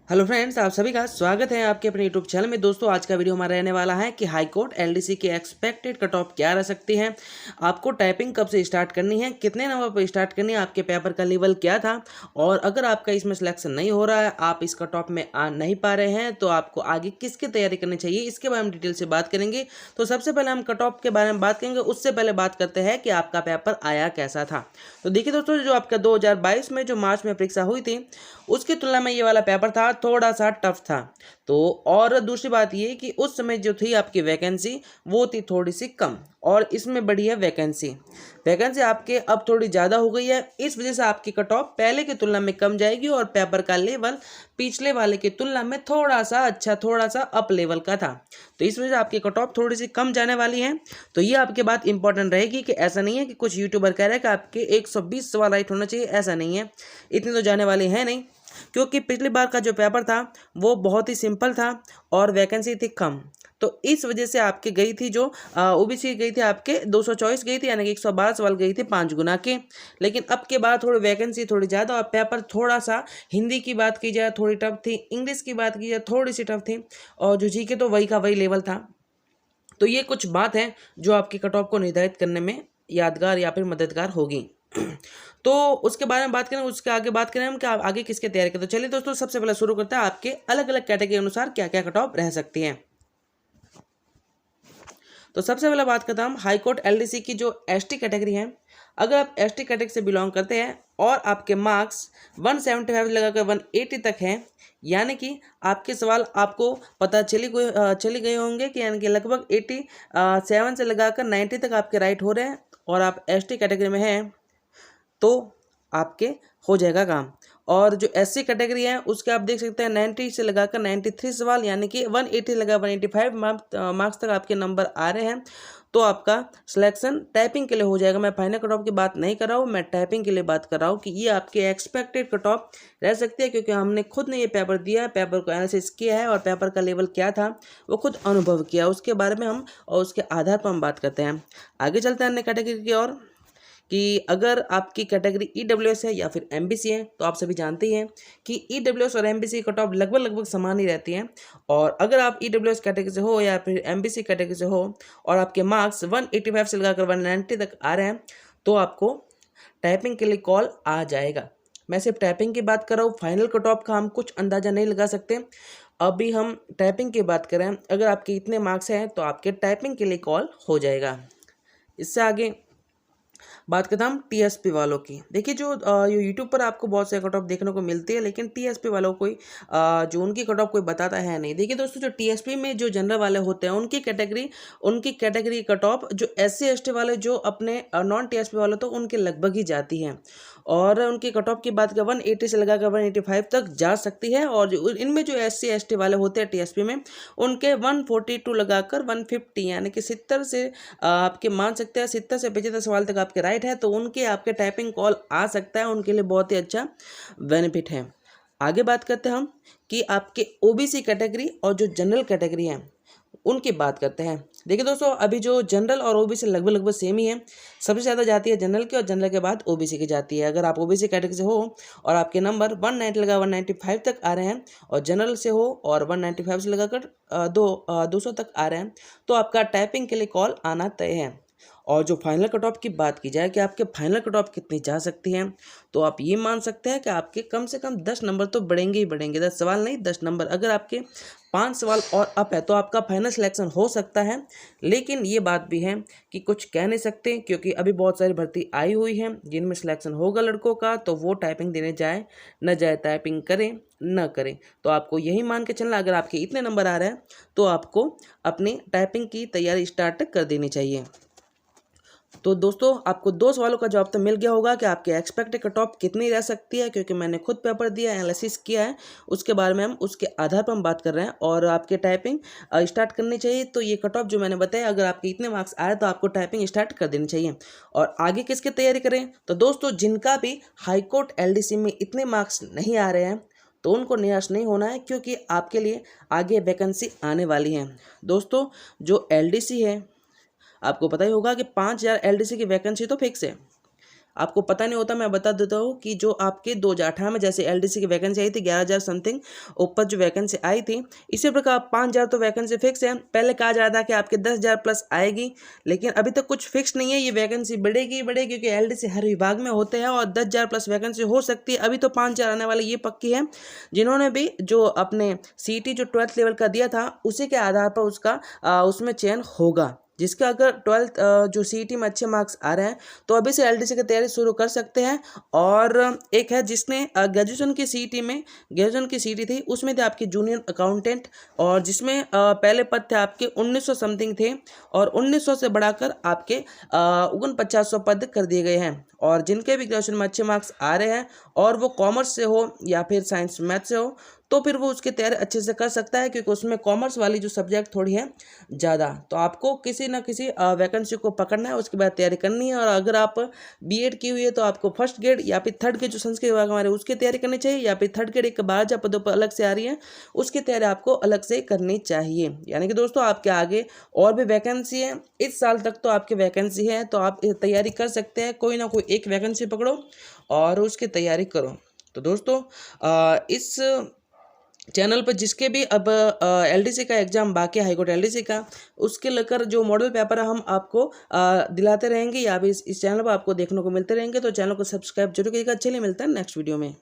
Hello friends, आप सभी का स्वागत है आपके अपने यूट्यूब चैनल में। दोस्तों, आज का वीडियो हमारा रहने वाला है कि हाई कोर्ट एलडीसी की एक्सपेक्टेड कट ऑफ क्या रह सकती है, आपको टाइपिंग कब से स्टार्ट करनी है, कितने नंबर पर स्टार्ट करनी है, आपके पेपर का लेवल क्या था, और अगर आपका इसमें सिलेक्शन नहीं हो रहा है, आप इस कट ऑफ में आ नहीं पा रहे हैं, तो आपको आगे किसकी तैयारी करनी चाहिए, इसके बारे में डिटेल से बात करेंगे। तो सबसे पहले हम कट ऑफ के बारे में बात करेंगे, उससे पहले बात करते हैं कि आपका पेपर आया कैसा था। तो देखिए दोस्तों, जो आपका 2022 में जो मार्च में परीक्षा हुई थी, उसकी तुलना में ये वाला पेपर था थोड़ा सा टफ था। तो और दूसरी बात ये कि उस समय जो थी आपकी वैकेंसी वो थी थोड़ी सी कम, और इसमें बढ़ी है वैकेंसी आपके अब थोड़ी ज़्यादा हो गई है। इस वजह से आपकी कट ऑफ पहले की तुलना में कम जाएगी और पेपर का लेवल पिछले वाले की तुलना में थोड़ा सा अप लेवल का था। तो इस वजह से आपकी कट ऑफ थोड़ी सी कम जाने वाली है। तो ये आपकी बात इंपॉर्टेंट रहेगी कि ऐसा नहीं है कि कुछ यूट्यूबर कह रहे हैं कि आपके 120 सवाल राइट होना चाहिए, ऐसा नहीं है, इतनी तो जाने वाली है नहीं, क्योंकि पिछली बार का जो पेपर था वो बहुत ही सिंपल था और वैकेंसी थी कम। तो इस वजह से आपके गई थी जो ओबीसी गई थी आपके 224 गई थी, यानी कि 112 सवाल गई थी 5 गुना के। लेकिन अब के बाद थोड़ी वैकेंसी थोड़ी ज़्यादा और पेपर थोड़ा सा, हिंदी की बात की जाए थोड़ी टफ थी, इंग्लिश की बात की जाए थोड़ी सी टफ थी, और जो जीके तो वही का वही लेवल था। तो ये कुछ बात है जो आपकी कट ऑफ को निर्धारित करने में यादगार या फिर मददगार होगी। तो उसके बारे में बात करें, उसके आगे बात करें हम कि आप आगे किसके तैयारी करें। तो चलिए दोस्तों, सबसे पहले शुरू करते हैं आपके अलग अलग कैटेगरी अनुसार क्या क्या कट ऑफ रह सकती हैं। तो सबसे पहले बात करते हैं हम हाई कोर्ट एलडीसी की जो एसटी कैटेगरी है। अगर आप एसटी कैटेगरी से बिलोंग करते हैं और आपके मार्क्स 175 लगाकर 180 तक हैं, यानी कि आपके सवाल आपको पता चली गए होंगे कि यानी कि लगभग 87 से लगाकर 90 तक आपके राइट हो रहे हैं और आप एसटी कैटेगरी में हैं, तो आपके हो जाएगा काम। और जो एससी कैटेगरी है उसके आप देख सकते हैं 90 से लगाकर 93 सवाल, यानी कि 180 लगा 185 मार्क्स तक आपके नंबर आ रहे हैं, तो आपका सिलेक्शन टाइपिंग के लिए हो जाएगा। मैं फाइनल कट ऑफ की बात नहीं कर रहा हूँ, मैं टाइपिंग के लिए बात कर रहा हूँ कि ये आपके एक्सपेक्टेड कट ऑफ रह सकती है, क्योंकि हमने खुद ने ये पेपर दिया है, पेपर को एनालिसिस किया है और पेपर का लेवल क्या था वो खुद अनुभव किया, उसके बारे में हम और उसके आधार पर हम बात करते हैं। आगे चलते हैं अन्य कैटेगरी की ओर कि अगर आपकी कैटेगरी ईडब्ल्यूएस है या फिर एमबीसी है, तो आप सभी जानते ही हैं कि ईडब्ल्यूएस और एमबीसी कट ऑफ लगभग समान ही रहती हैं। और अगर आप ईडब्ल्यूएस कैटेगरी से हो या फिर एमबीसी कैटेगरी से हो और आपके मार्क्स 185 से लगाकर 190 तक आ रहे हैं, तो आपको टाइपिंग के लिए कॉल आ जाएगा। मैं सिर्फ टाइपिंग की बात कर रहा हूँ, फाइनल कट ऑफ का हम कुछ अंदाज़ा नहीं लगा सकते। अभी हम टाइपिंग की बात करें, अगर आपके इतने मार्क्स हैं तो आपके टाइपिंग के लिए कॉल हो जाएगा। इससे आगे बात करता हम टीएसपी वालों की। देखिए, जो यूट्यूब पर आपको बहुत से कट ऑफ देखने को मिलती है, लेकिन टीएसपी वालों को जो उनकी कट ऑफ कोई बताता है नहीं। देखिए दोस्तों, जो टीएसपी में जो जनरल वाले होते हैं उनकी कैटेगरी कट ऑफ जो एससी एसटी वाले जो अपने नॉन टीएसपी वाले तो उनके लगभग ही जाती है, और उनकी कट ऑफ की बात करें 180 से लगाकर 185 तक जा सकती है। और जो इनमें जो एससी एसटी वाले होते हैं टीएसपी में, उनके 142 लगाकर 150, यानी कि 70 से आपके मान सकते हैं 70 से 75 सवाल तक आपके राइट है, तो उनके आपके टाइपिंग कॉल आ सकता है, उनके लिए बहुत ही अच्छा बेनिफिट है। आगे बात करते हैं हम कि आपके ओबीसी कैटेगरी और जो जनरल कैटेगरी है उनकी बात करते हैं। देखिए दोस्तों, अभी जो जनरल और ओबीसी लगभग सेम ही है, सबसे ज़्यादा जाती है जनरल की और जनरल के बाद ओबीसी की जाती है। अगर आप ओबीसी कैटेगरी से हो और आपके नंबर 190 लगा 195 तक आ रहे हैं, और जनरल से हो और 195 से लगाकर 200 तक आ रहे हैं, तो आपका टाइपिंग के लिए कॉल आना तय है। और जो फाइनल कट ऑफ की बात की जाए कि आपके फाइनल कट ऑफ कितनी जा सकती है, तो आप ये मान सकते हैं कि आपके कम से कम 10 नंबर तो बढ़ेंगे ही बढ़ेंगे, 10 सवाल नहीं 10 नंबर। अगर आपके 5 सवाल और अप है तो आपका फाइनल सिलेक्शन हो सकता है। लेकिन ये बात भी है कि कुछ कह नहीं सकते, क्योंकि अभी बहुत सारी भर्ती आई हुई है जिनमें सिलेक्शन होगा लड़कों का, तो वो टाइपिंग देने जाए न जाए, टाइपिंग करें न करें। तो आपको यही मान के चलना, अगर आपके इतने नंबर आ रहे हैं तो आपको अपनी टाइपिंग की तैयारी स्टार्ट कर देनी चाहिए। तो दोस्तों, आपको 2 सवालों का जवाब तो मिल गया होगा कि आपके एक्सपेक्टेड कट ऑफ कितनी रह सकती है, क्योंकि मैंने खुद पेपर दिया, एनालिसिस किया है, उसके बारे में हम उसके आधार पर हम बात कर रहे हैं। और आपके टाइपिंग स्टार्ट करनी चाहिए, तो ये कट ऑफ जो मैंने बताया, अगर आपके इतने मार्क्स आए तो आपको टाइपिंग स्टार्ट कर देनी चाहिए। और आगे किसकी तैयारी करें, तो दोस्तों जिनका भी हाईकोर्ट एलडीसी में इतने मार्क्स नहीं आ रहे हैं, तो उनको निराश नहीं होना है, क्योंकि आपके लिए आगे वैकेंसी आने वाली है। दोस्तों, जो एलडीसी है, आपको पता ही होगा कि 5000 एलडीसी की वैकेंसी तो फिक्स है। आपको पता नहीं होता, मैं बता देता हूँ कि जो आपके 2018 में जैसे एलडीसी की वैकेंसी आई थी 11,000 समथिंग ऊपर जो वैकेंसी आई थी, इसी प्रकार 5,000 तो वैकेंसी फिक्स है। पहले कहा जा रहा था कि आपके 10,000 प्लस आएगी, लेकिन अभी तक कुछ फिक्स नहीं है, ये वैकेंसी बढ़ेगी क्योंकि एलडीसी हर विभाग में होते हैं और 10,000 प्लस वैकेंसी हो सकती है। अभी तो 5,000 आने वाले ये पक्की है। जिन्होंने भी जो अपने सीटी जो 12th लेवल का दिया था उसी के आधार पर उसका उसमें चयन होगा। जिसका अगर 12th जो सीईटी में अच्छे मार्क्स आ रहे हैं तो अभी से एलडीसी की तैयारी शुरू कर सकते हैं। और एक है जिसने ग्रेजुएशन की सीईटी में ग्रेजुएशन की सीईटी थी उसमें थे आपके जूनियर अकाउंटेंट, और जिसमें पहले पद थे आपके 1900 समथिंग थे और 1900 से बढ़ाकर आपके 4900 पद कर दिए गए हैं। और जिनके भी ग्रेजुएशन में अच्छे मार्क्स आ रहे हैं और वो कॉमर्स से हो या फिर साइंस मैथ से हो तो फिर वो उसकी तैयारी अच्छे से कर सकता है, क्योंकि उसमें कॉमर्स वाली जो सब्जेक्ट थोड़ी है ज़्यादा। तो आपको किसी ना किसी वैकेंसी को पकड़ना है, उसके बाद तैयारी करनी है। और अगर आप बीएड की हुई है तो आपको फर्स्ट ग्रेड या फिर थर्ड ग्रेड जो संस्कृत विभाग हमारे उसकी तैयारी करनी चाहिए, या फिर थर्ड ग्रेड एक 12,000 पदों पर अलग से आ रही है उसकी तैयारी आपको अलग से करनी चाहिए। यानी कि दोस्तों आपके आगे और भी वैकेंसी है, इस साल तक तो आपकी वैकेंसी है, तो आप तैयारी कर सकते हैं। कोई ना कोई एक वैकेंसी पकड़ो और उसकी तैयारी करो। तो दोस्तों इस चैनल पर जिसके भी अब एलडीसी का एग्जाम बाकी है, हाईकोर्ट एलडीसी का, उसके लेकर जो मॉडल पेपर है हम आपको दिलाते रहेंगे या भी इस चैनल पर आपको देखने को मिलते रहेंगे। तो चैनल को सब्सक्राइब जरूर कीजिएगा। चलिए मिलते हैं नेक्स्ट वीडियो में।